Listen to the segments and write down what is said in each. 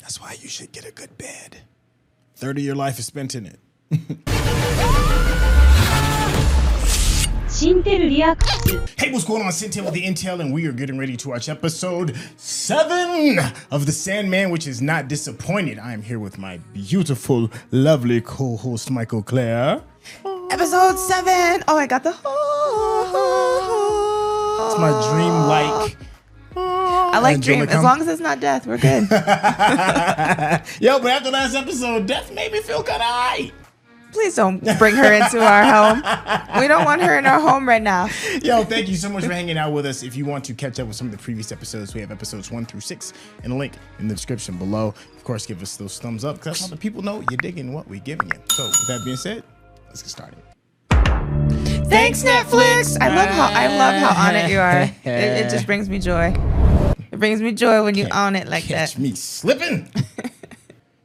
That's why you should get a good bed. 30 of your life is spent in it. Hey, what's going on? Syntell with the Intel, and we are getting ready to watch episode 7 of the Sandman, which is not disappointed. I am here with my beautiful, lovely co-host, Mikel-Claire. Episode 7. Oh, I got the. It's my dream-like. I like dream. As long as it's not death, we're good. Yo, but after last episode, death made me feel kind of high. Please don't bring her into our home. We don't want her in our home right now. Yo, thank you so much for hanging out with us. If you want to catch up with some of the previous episodes, we have episodes 1 through 6 and a link in the description below. Of course, give us those thumbs up because that's how the people know you're digging what we're giving you. So with that being said, let's get started. Thanks, Netflix. I love how on it you are. It just brings me joy. It brings me joy when you own it like that. Catch me slipping.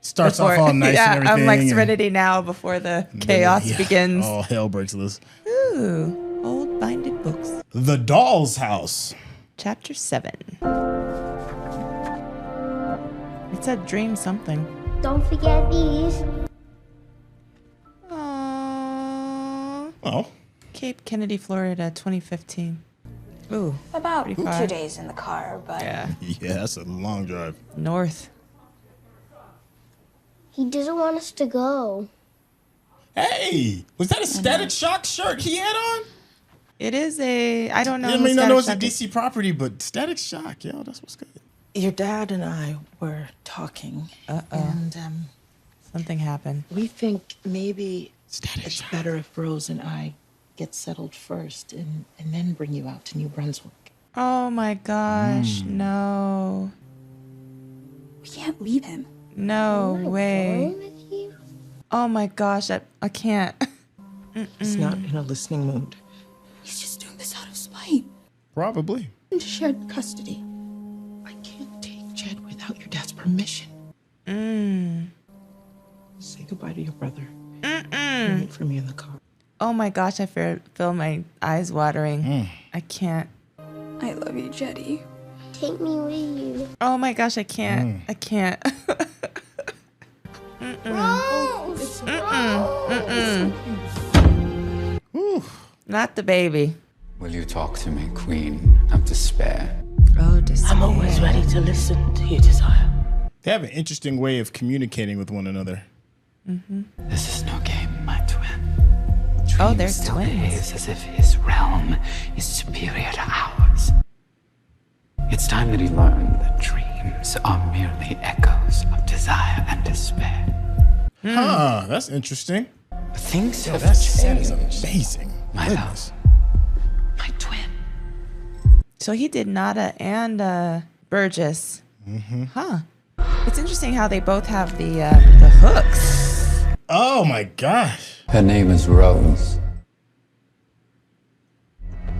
Starts off all nice and everything. I'm like Serenity now before the chaos begins. All hell breaks loose. Ooh, old binded books. The Doll's House. Chapter 7. It said dream something. Don't forget these. Aww. Oh. Cape Kennedy, Florida, 2015. Ooh. About 2 days in the car, but... Yeah. Yeah, that's a long drive. North. He doesn't want us to go. Hey, was that a Static Shock shirt he had on? It is a, I don't know. I mean, I know it's a DC property, but Static Shock, yo, that's what's good. Your dad and I were talking, and something happened. we think maybe Static it's Shock. better if Rose and I get settled first and then bring you out to New Brunswick. Oh my gosh, no. We can't leave him. No way. Going with you? Oh my gosh, I can't. He's not in a listening mood. He's just doing this out of spite. Probably. Into shared custody. I can't take Jed without your dad's permission. Say goodbye to your brother. Wait for me in the car. Oh my gosh, I feel my eyes watering. I can't. I love you, Jetty. Take me with you. Oh my gosh, I can't. I can't. Rose! Not the baby. Will you talk to me, Queen of Despair? Oh, despair. I'm always ready to listen to your desire. They have an interesting way of communicating with one another. This is no game, my twin. Oh, Dream they're still twins. behaves as if his realm is superior to ours. It's time that he learned that dreams are merely echoes of desire and despair. Huh, that's interesting. But things Yo, have that set is changed. amazing. My Goodness. love, my twin. So he did Nada and Burgess. Huh. It's interesting how they both have the hooks. Oh my gosh. Her name is Rose.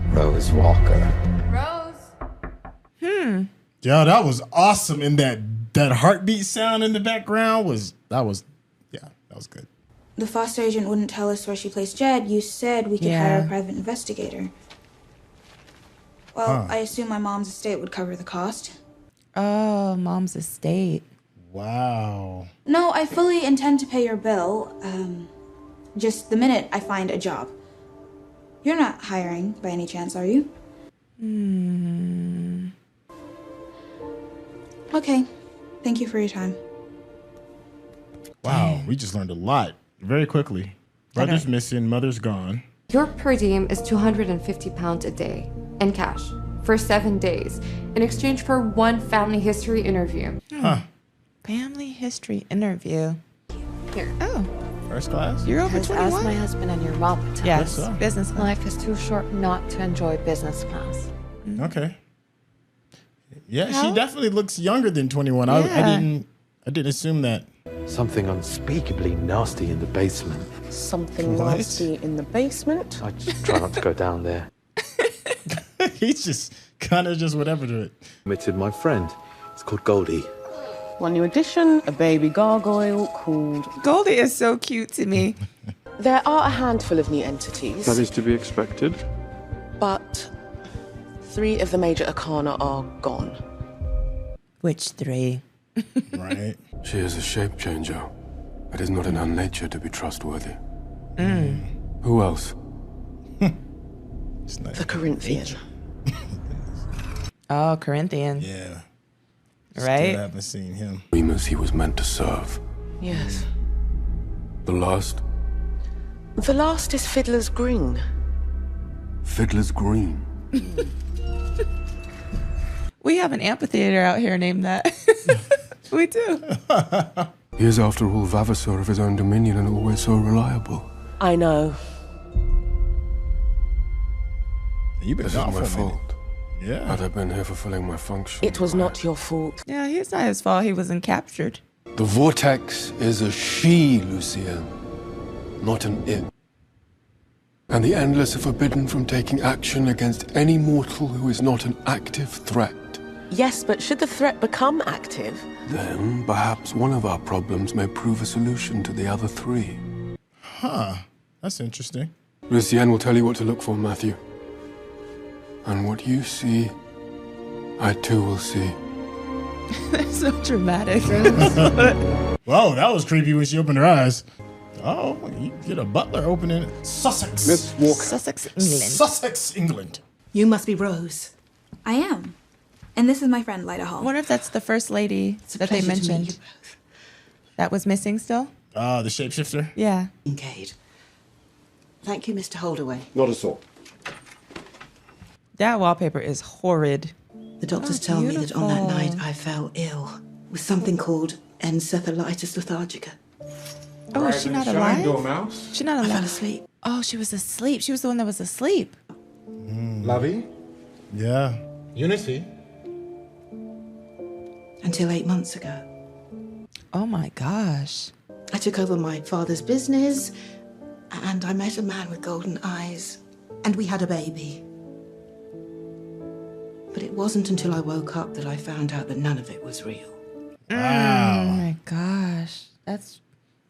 Rose Walker. Yo, that was awesome. And that heartbeat sound in the background was good. The foster agent wouldn't tell us where she placed Jed. You said we could hire a private investigator. Well, I assume my mom's estate would cover the cost. Oh, mom's estate. Wow. No, I fully intend to pay your bill. Just the minute I find a job. You're not hiring by any chance, are you? Okay. Thank you for your time. Wow, we just learned a lot very quickly. Brother's missing, mother's gone. Your per diem is £250 a day in cash for 7 days in exchange for one family history interview. Huh. Family history interview. Here. Oh, First class? you're over Because 21? as my husband and your mom would tell Yes, us, so. business class. life is too short not to enjoy business class. Okay. Yeah, How? she definitely looks younger than 21. I didn't assume that. Something unspeakably nasty in the basement. Something What? nasty in the basement. I just try not to go down there. He's just kind of just whatever to it. Admitted my friend. It's called Goldie. One new addition, a baby gargoyle called... Goldie is so cute to me. There are a handful of new entities, That is to be expected. but 3 of the major arcana are gone. Which 3? Right. She is a shape changer, but is not in her nature to be trustworthy. Who else? It's not The Corinthian. Oh, Corinthian. Yeah. Right? Still haven't seen him. Dreamers he was meant to serve. Yes. The last? The last is Fiddler's Green. Fiddler's Green. We have an amphitheater out here named that. We do. He is, after all, vavasor of his own dominion and always so reliable. I know. You've been This is gone my for a minute. fault. Yeah. Had I been here fulfilling my function. It was not your fault. Yeah, it's not his fault he wasn't captured. The vortex is a she, Lucien, not an it. And the endless are forbidden from taking action against any mortal who is not an active threat. Yes, but should the threat become active? Then, perhaps one of our problems may prove a solution to the other three. Huh. That's interesting. Lucien will tell you what to look for, Matthew. And what you see, I too will see. That's so dramatic. Whoa, that was creepy when she opened her eyes. Oh, you get a butler opening Sussex. Miss Walker. Sussex, England. Sussex, England. You must be Rose. I am. And this is my friend, Lyda Hall. I wonder if that's the first lady that they mentioned. That was missing still? The shapeshifter? Yeah. Kincaid. Thank you, Mr. Holdaway. Not at all. That wallpaper is horrid. The doctors Oh, tell me that on that beautiful. night I fell ill with something called encephalitis lethargica. Oh, is she not alive? Dormouse. She's not I fell alive. asleep. Oh, she was asleep. She was the one that was asleep. Lovey. Yeah. Unity. Until 8 months ago. Oh my gosh. I took over my father's business, and I met a man with golden eyes, and we had a baby. But it wasn't until I woke up that I found out that none of it was real. Oh my gosh. That's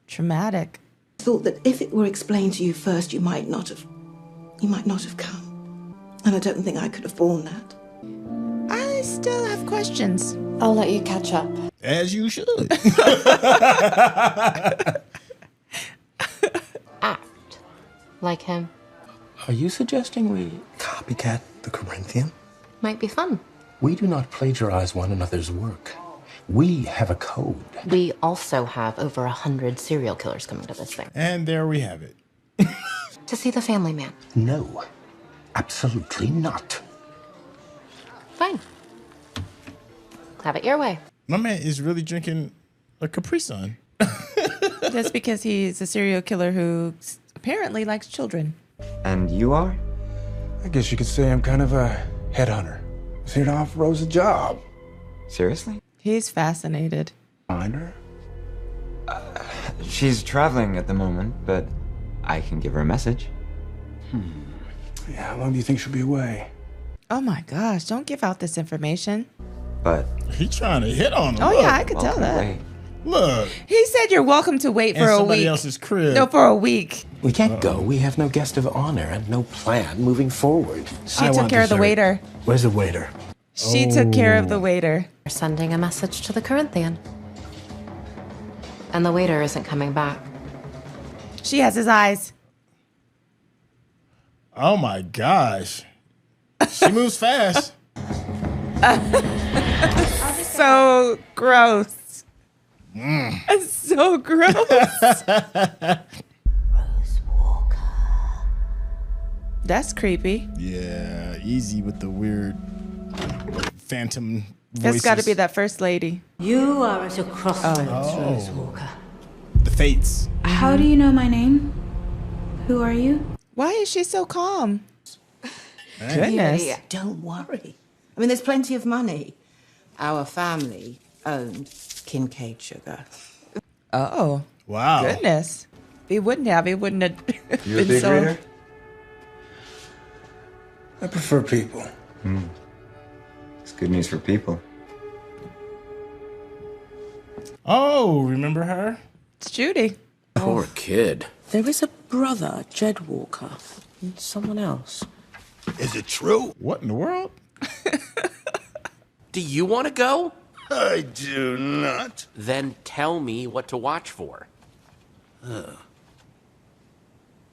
traumatic. I thought that if it were explained to you first, you might not have come. And I don't think I could have borne that. I still have questions. I'll let you catch up. As you should. Act like him. Are you suggesting we copycat the Corinthian? Might be fun. We do not plagiarize one another's work. We have a code. We also have over 100 serial killers coming to this thing. And there we have it. To see the family man. No, absolutely not. Fine. Have it your way. My man is really drinking a Capri Sun. That's because he's a serial killer who apparently likes children. And you are? I guess you could say I'm kind of a headhunter. I was here to offer Rose a job. Seriously? He's fascinated. Find her? She's traveling at the moment, but I can give her a message. Yeah, how long do you think she'll be away? Oh my gosh, don't give out this information. But he trying to hit on him. Oh Look. yeah, I could tell that. Wait. Look. He said you're welcome to wait And for a somebody week. else's crib. No, for a week. We can't go. We have no guest of honor and no plan moving forward. She took care of the waiter. Where's the waiter? She took care of the waiter. We're sending a message to the Corinthian. And the waiter isn't coming back. She has his eyes. Oh my gosh. She moves fast. So gross. It's so gross. That's creepy. Yeah, easy with the weird phantom voices. That's got to be that first lady. You are at a crossroads, Oh. Rose Walker. The fates. How do you know my name? Who are you? Why is she so calm? Goodness. Don't worry. I mean, there's plenty of money. Our family owned Kincaid Sugar. Oh. Wow. Goodness. He wouldn't have. He wouldn't have You a been big so... reader? I prefer people. It's good news for people. Oh, remember her? It's Judy. Poor kid. There is a brother, Jed Walker, and someone else. Is it true? What in the world? Do you want to go? I do not. Then tell me what to watch for.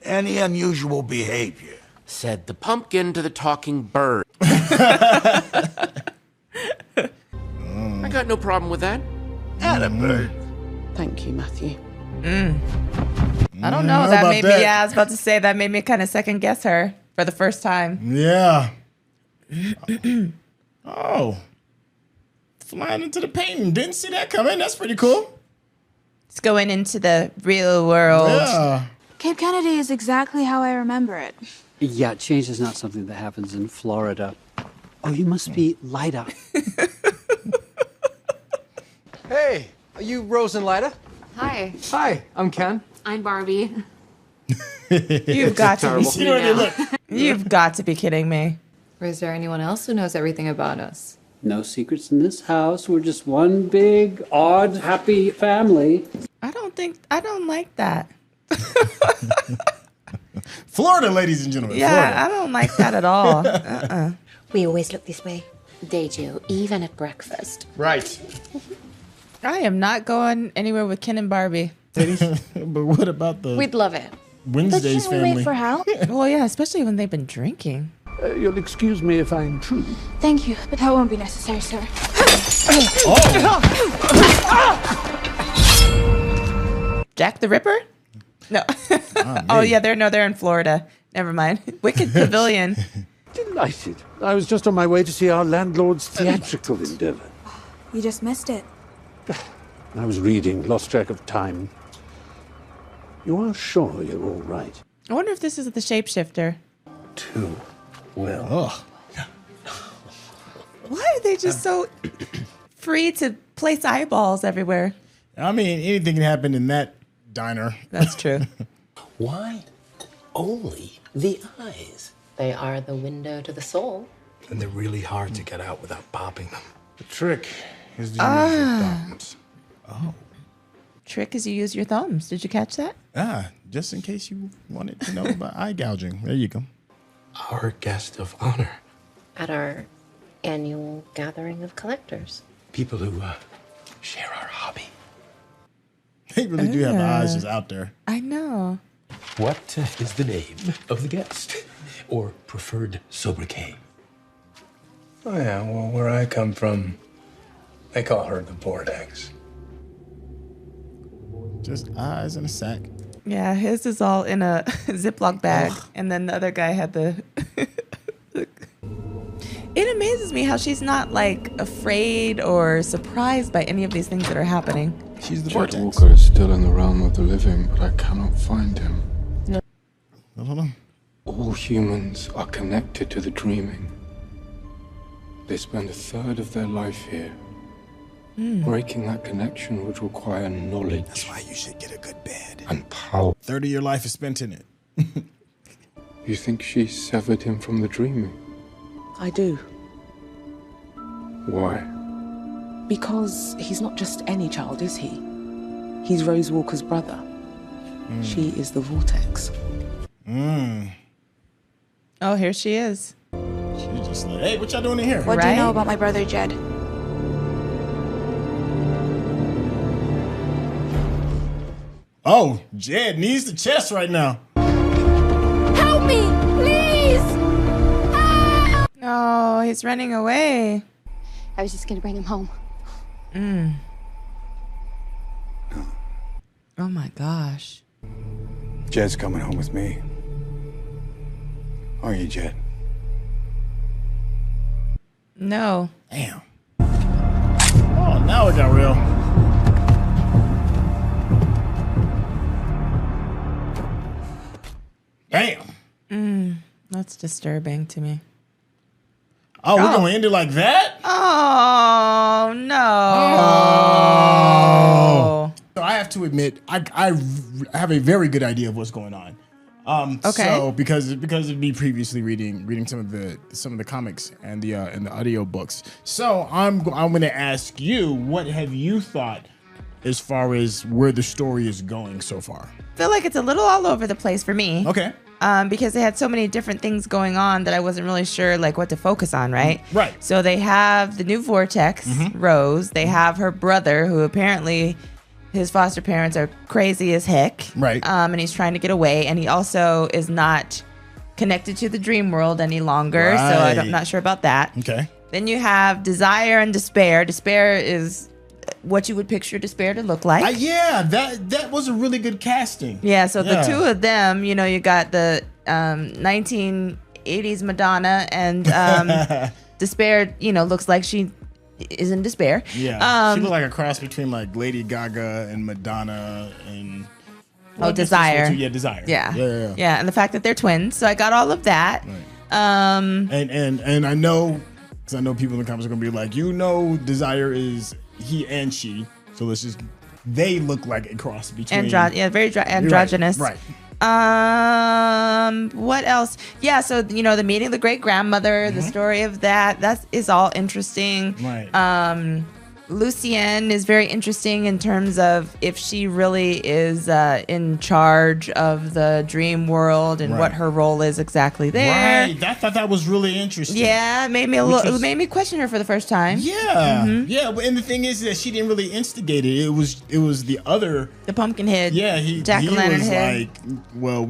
Any unusual behavior? Said the pumpkin to the talking bird. I got no problem with that. Atta bird. Thank you, Matthew. I don't know. That made me, yeah, I was about to say that made me kind of second guess her for the first time. Yeah. Oh. Flying into the painting. Didn't see that coming. That's pretty cool. It's going into the real world. Yeah. Cape Kennedy is exactly how I remember it. Yeah, change is not something that happens in Florida. Oh, you must be Lyda. Hey, are you Rose and Lyda? Hi. Hi, I'm Ken. I'm Barbie. You've got to be You've got to be kidding me. Or is there anyone else who knows everything about us? No secrets in this house. We're just one big, odd, happy family. I don't like that. Florida, ladies and gentlemen. Yeah, Florida. I don't like that at all. We always look this way. They do, even at breakfast. Right. I am not going anywhere with Ken and Barbie. But what about the We'd love it. Wednesday's family? Well, yeah, especially when they've been drinking. You'll excuse me if I intrude. Thank you, but that won't be necessary, sir. Jack the Ripper? No. Oh yeah, they're in Florida. Never mind. Wicked Pavilion. Delighted. I was just on my way to see our landlord's theatrical endeavor. You just missed it. I was reading, lost track of time. You are sure you're all right? I wonder if this is the shapeshifter. Too well. Oh. Why are they just so free to place eyeballs everywhere? I mean, anything can happen in that diner. That's true. Why only the eyes? They are the window to the soul. And they're really hard to get out without popping them. The trick is to use your thumbs. Oh. Trick is you use your thumbs. Did you catch that? Just in case you wanted to know about eye gouging. There you go. Our guest of honor. At our annual gathering of collectors. People who share our hobby. They really do have the eyes just out there. I know. What is the name of the guest? Or preferred sobriquet? Oh, yeah, well, where I come from, they call her the Vortex. Just eyes in a sack. Yeah, his is all in a Ziploc bag. And then the other guy had the... It amazes me how she's not, like, afraid or surprised by any of these things that are happening. She's the Chet Vortex. Walker is still in the realm of the living, but I cannot find him. No. All humans are connected to the dreaming. They spend a third of their life here. Breaking that connection would require knowledge. That's why you should get a good bed. And power. 30 of your life is spent in it. You think she severed him from the dreaming? I do. Why? Because he's not just any child, is he? He's Rose Walker's brother. She is the Vortex. Oh, here she is. She's just like, hey, what y'all doing in here? What do you know about my brother, Jed? Oh, Jed needs the chest right now. Help me, please! Oh, he's running away. I was just gonna bring him home. Oh my gosh. Jed's coming home with me. Are you, Jed? No. Damn. Oh, now it got real. Damn. That's disturbing to me. Oh, we're going to end it like that? Oh, no. Oh. So I have to admit, I have a very good idea of what's going on. Okay. So because of me previously reading some of the comics and the audio books. So I'm going to ask you, what have you thought as far as where the story is going so far? I feel like it's a little all over the place for me. Okay. because they had so many different things going on that I wasn't really sure like what to focus on, right? Right. So they have the new Vortex, Rose. They have her brother, who apparently his foster parents are crazy as heck. Right. And he's trying to get away, and he also is not connected to the dream world any longer. So I'm not sure about that. Okay. Then you have Desire and Despair. Despair is what you would picture Despair to look like. Yeah, that was a really good casting. Yeah, so the two of them, you know, you got the 1980s Madonna, and Despair, you know, looks like she is in despair. Yeah, she looked like a cross between like Lady Gaga and Madonna and... Desire. Yeah, Desire. Yeah, and the fact that they're twins. So I got all of that. Right. And I know, because I know people in the comments are going to be like, you know, Desire is he and she. So let's just, they look like a cross between. Very androgynous. Right. What else? Yeah, so you know, the meeting of the great grandmother, the story of that is all interesting. Right. Lucienne is very interesting in terms of if she really is in charge of the dream world and what her role is exactly there. Right. I thought that was really interesting. Yeah, it made me it made me question her for the first time. Yeah. Yeah, but and the thing is that she didn't really instigate it. It was the other, the Pumpkinhead. Yeah, Jack he o' lantern was head. like, well,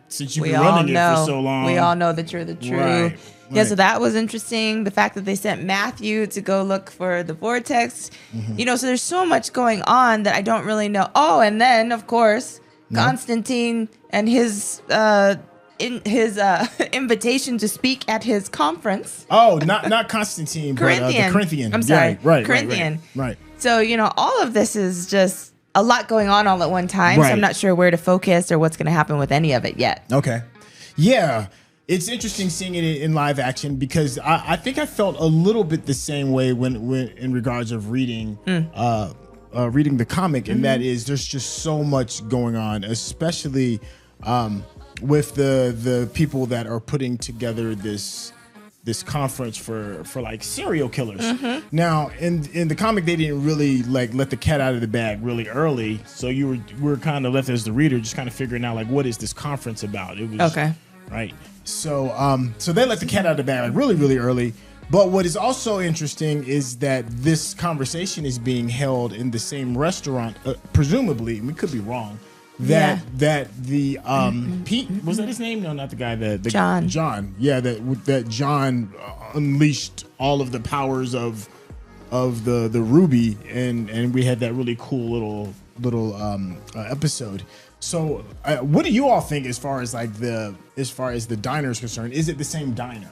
since you've been running it for so long, we all know that you're the true. Right. Yeah, so that was interesting. The fact that they sent Matthew to go look for the vortex. You know, so there's so much going on that I don't really know. Oh, and then of course, Constantine and his invitation to speak at his conference. Oh, not Constantine, Corinthian. But the Corinthian. I'm sorry, right, Corinthian. Right. So you know, all of this is just a lot going on all at one time. Right. So I'm not sure where to focus or what's going to happen with any of it yet. Okay. Yeah. It's interesting seeing it in live action because I think I felt a little bit the same way when in regards of reading reading the comic, and that is there's just so much going on, especially with the people that are putting together this conference for like serial killers. Now in the comic they didn't really like let the cat out of the bag really early, so you were kind of left as the reader just kind of figuring out like what is this conference about. It was right. So they let the cat out of the bag like really, really early. But what is also interesting is that this conversation is being held in the same restaurant, presumably, and we could be wrong, that the Pete, was that his name? No, not the guy, the John. John. Yeah, that John unleashed all of the powers of the Ruby, and we had that really cool little episode. So, what do you all think as far as the diner is concerned? Is it the same diner?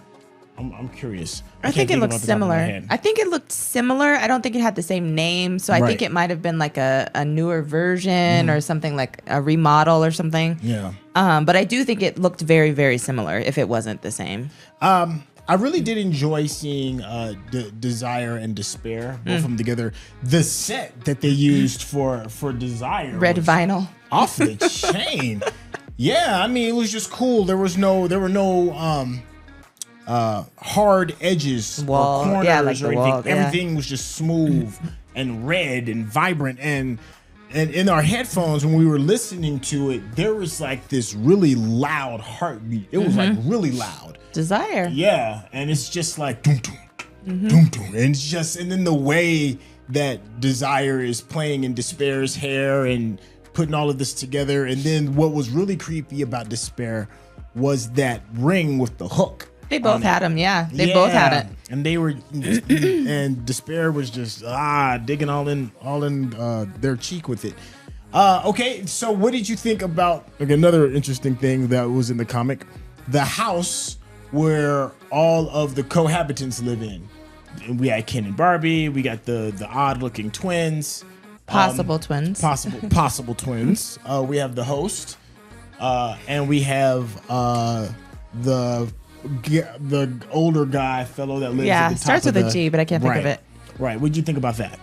I'm curious. I think it looks similar. I think it looked similar. I don't think it had the same name, so I think it might have been like a newer version or something like a remodel or something. Yeah. But I do think it looked very, very similar if it wasn't the same. I really did enjoy seeing Desire and Despair, both of them together. The set that they used for Desire, red vinyl, off the chain. Yeah, I mean it was just cool. There were no hard edges or corners or anything. Everything was just smooth and red and vibrant. And in our headphones when we were listening to it, there was like this really loud heartbeat. It was like really loud. Desire. Yeah, and it's just like doom doom doom doom, and it's just, and then the way that Desire is playing in Despair's hair and putting all of this together, and then what was really creepy about Despair was that ring with the hook. They both had them, yeah. They both had it, and they were, and Despair was just digging all in their cheek with it. Okay, so what did you think about another interesting thing that was in the comic? The house where all of the cohabitants live in. We had Ken and Barbie. We got the odd looking twins. Possible twins. Possible twins. We have the host, and we have the older guy fellow that lives. Yeah, at the top starts of with a G, but I can't think of it. Right. What did you think about that?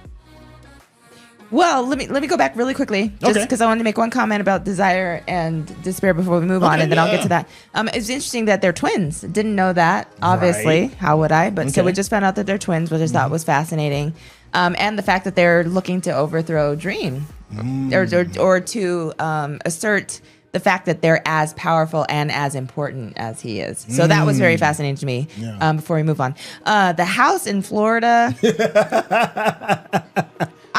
Well, let me go back really quickly, just because I wanted to make one comment about Desire and Despair before we move on, and then I'll get to that. It's interesting that they're twins. Didn't know that, obviously. Right. How would I? But so we just found out that they're twins, which I thought was fascinating. And the fact that they're looking to overthrow Dream, or to assert the fact that they're as powerful and as important as he is. So that was very fascinating to me. Before we move on, the house in Florida.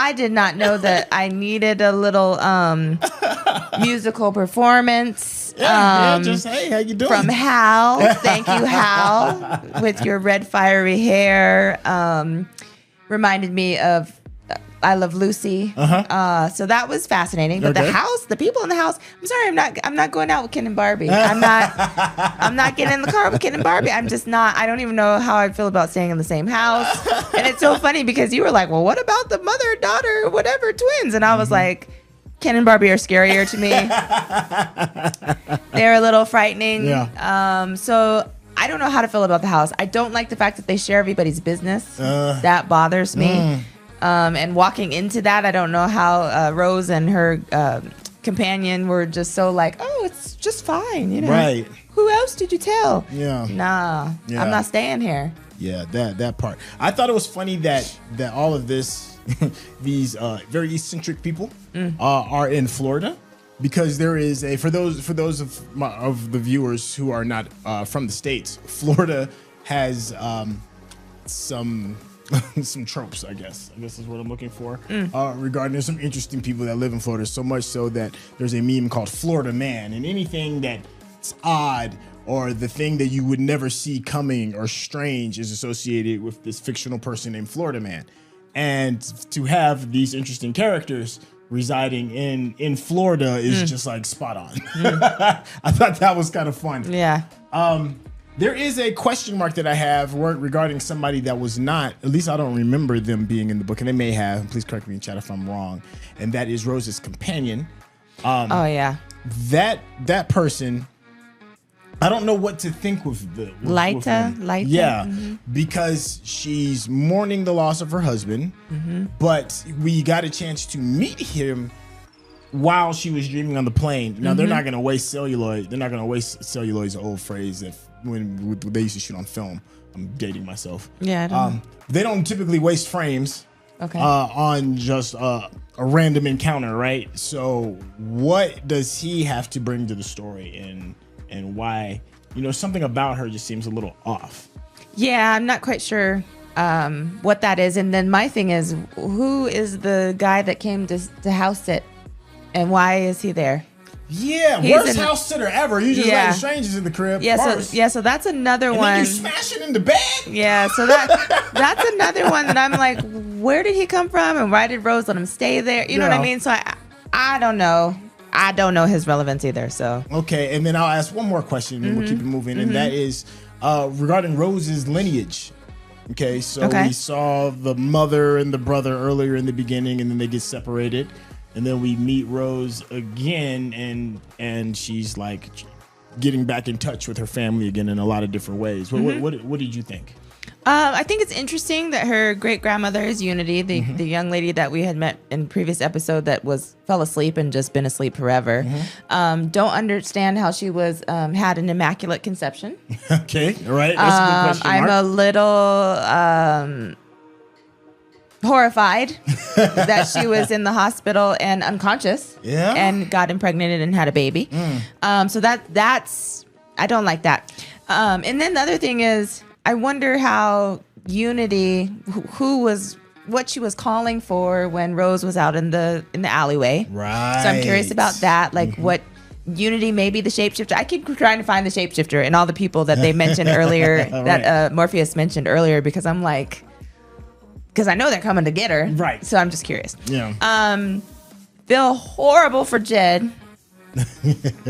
I did not know that I needed a little musical performance. Just hey, how you doing? From Hal. Thank you, Hal, with your red fiery hair. Reminded me of I Love Lucy. So that was fascinating. But the house, the people in the house. I'm sorry, I'm not going out with Ken and Barbie. I'm not getting in the car with Ken and Barbie. I'm just not. I don't even know how I feel about staying in the same house. And it's so funny because you were like, well, what about the mother, daughter, whatever, twins? And I was like, Ken and Barbie are scarier to me. They're a little frightening. So I don't know how to feel about the house. I don't like the fact that they share everybody's business. That bothers me. And walking into that, I don't know how Rose and her companion were just so like, oh, it's just fine, you know. Right. Who else did you tell? Yeah. I'm not staying here. Yeah, that part. I thought it was funny that all of this, these very eccentric people are in Florida, because there is a for those of the viewers who are not from the States, Florida has some tropes, I guess is what I'm looking for, regarding there's some interesting people that live in Florida, so much so that there's a meme called Florida Man, and anything that's odd or the thing that you would never see coming or strange is associated with this fictional person named Florida Man. And to have these interesting characters residing in Florida is just like spot on. I thought that was kind of fun. Yeah. There is a question mark that I have regarding somebody that was not, at least I don't remember them being in the book, and they may have, please correct me in chat if I'm wrong, and that is Rose's companion. Oh yeah. That person, I don't know what to think with the Laita. Yeah, because she's mourning the loss of her husband, but we got a chance to meet him while she was dreaming on the plane. Now they're not going to waste celluloid. They're not going to waste celluloid's an old phrase when they used to shoot on film. I'm dating myself. Yeah, I don't they don't typically waste frames. Okay. On just a random encounter, right? So what does he have to bring to the story, and why? Something about her just seems a little off. Yeah, I'm not quite sure what that is. And then my thing is, who is the guy that came to house sit, and why is he there? Yeah, worst house sitter ever. You just letting strangers in the crib. So that's another one. Then you smashing in the bed. Yeah, so that's another one that I'm like, where did he come from, and why did Rose let him stay there? You know what I mean? So I don't know. I don't know his relevance either. So okay, and then I'll ask one more question, and we'll keep it moving, and that is regarding Rose's lineage. Okay, so we saw the mother and the brother earlier in the beginning, and then they get separated. And then we meet Rose again, and she's like getting back in touch with her family again in a lot of different ways. What did you think? I think it's interesting that her great grandmother is Unity, the young lady that we had met in previous episode that fell asleep and just been asleep forever. Don't understand how she was had an immaculate conception. Okay, all right, that's a good question. I'm a little horrified that she was in the hospital and unconscious, and got impregnated and had a baby. So that's I don't like that. And then the other thing is, I wonder how Unity, what she was calling for when Rose was out in the alleyway. Right. So I'm curious about that, like what Unity may be the shapeshifter. I keep trying to find the shapeshifter and all the people that they mentioned earlier, that Morpheus mentioned earlier, because I'm like, because I know they're coming to get her. Right. So I'm just curious. Yeah. Feel horrible for Jed.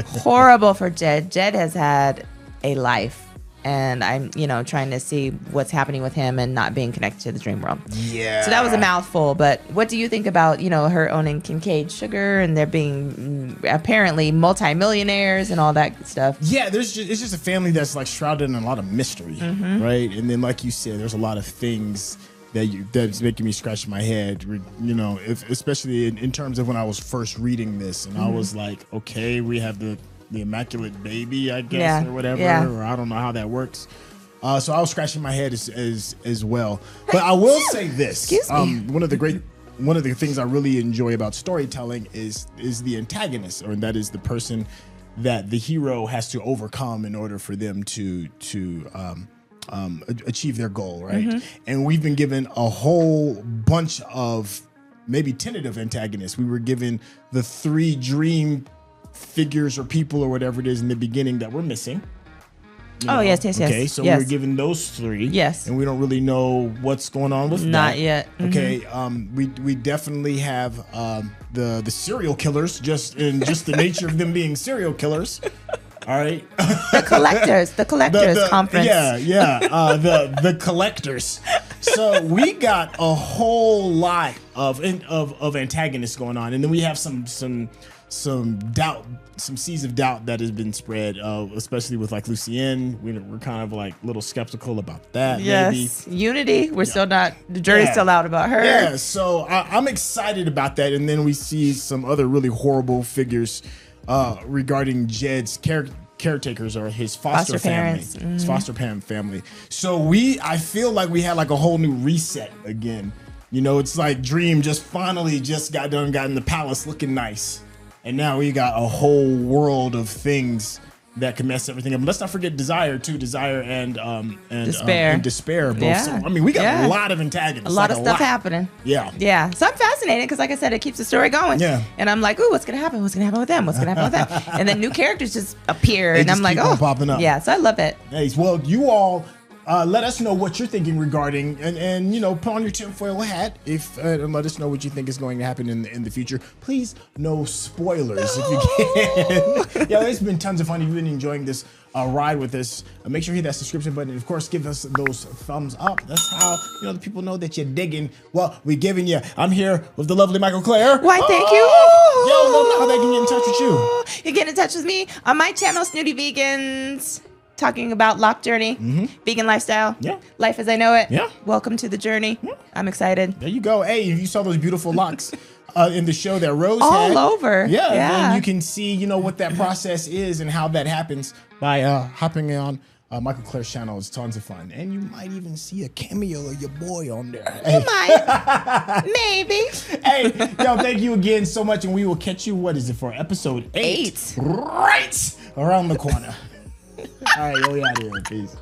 Horrible for Jed. Jed has had a life. And I'm, trying to see what's happening with him and not being connected to the dream world. Yeah. So that was a mouthful. But what do you think about, her owning Kincaid Sugar and there being apparently multimillionaires and all that stuff? Yeah, it's just a family that's like shrouded in a lot of mystery, right? And then, like you said, there's a lot of things that's making me scratch my head, especially in terms of when I was first reading this, and I was like, okay, we have the immaculate baby, I guess, or whatever, or I don't know how that works. So I was scratching my head as well. But I will say this: one of the great one of the things I really enjoy about storytelling is the antagonist, or that is the person that the hero has to overcome in order for them to achieve their goal, right? Mm-hmm. And we've been given a whole bunch of maybe tentative antagonists. We were given the 3 dream figures or people or whatever it is in the beginning that we're missing. Yes. Okay, so yes. we're given those 3. Yes. And we don't really know what's going on with that. Not yet. Okay, we definitely have the serial killers, just the nature of them being serial killers. All right. The collectors conference. The collectors. So we got a whole lot of antagonists going on, and then we have some doubt, some seeds of doubt that has been spread, especially with like Lucien. We're kind of like a little skeptical about that. Yes, maybe. Unity. We're still not. The jury's still out about her. Yeah, so I'm excited about that, and then we see some other really horrible figures regarding Jed's caretakers or his foster family, parents. his foster parent family. So I feel like we had like a whole new reset again. You know, it's like Dream finally got in the palace looking nice. And now we got a whole world of things that can mess everything up. Let's not forget Desire too. Desire and Despair. And Despair both. Yeah. So, I mean, we got a lot of antagonists. A lot of stuff happening. Yeah. Yeah. So I'm fascinated because, like I said, it keeps the story going. Yeah. And I'm like, ooh, what's gonna happen? What's gonna happen with them? What's gonna happen with them? And then new characters just appear, and I'm like, keep on oh, popping up. Yeah. So I love it. Nice. Well, you all. Let us know what you're thinking regarding, and you know, put on your tinfoil hat and let us know what you think is going to happen in the future. Please, no spoilers if you can. Yeah, it's been tons of fun. If you've been enjoying this ride with us, make sure you hit that subscription button, and of course, give us those thumbs up. That's how the people know that you're digging what we're giving you. I'm here with the lovely Mikel-Claire. Why, thank you. Yo, let them know how they can get in touch with you. You get in touch with me on my channel, Snooty Vegans. Talking about Lock Journey, vegan lifestyle, life as I know it. Yeah. Welcome to the journey. I'm excited. There you go. Hey, if you saw those beautiful locks in the show that Rose all had, over. Yeah, Yeah. then you can see, what that process is and how that happens by hopping on Mikel-Claire's channel. It's tons of fun. And you might even see a cameo of your boy on there. You might. Maybe. Hey, thank you again so much. And we will catch you, what is it, for episode 8? Right around the corner. All right, we out of here. Peace.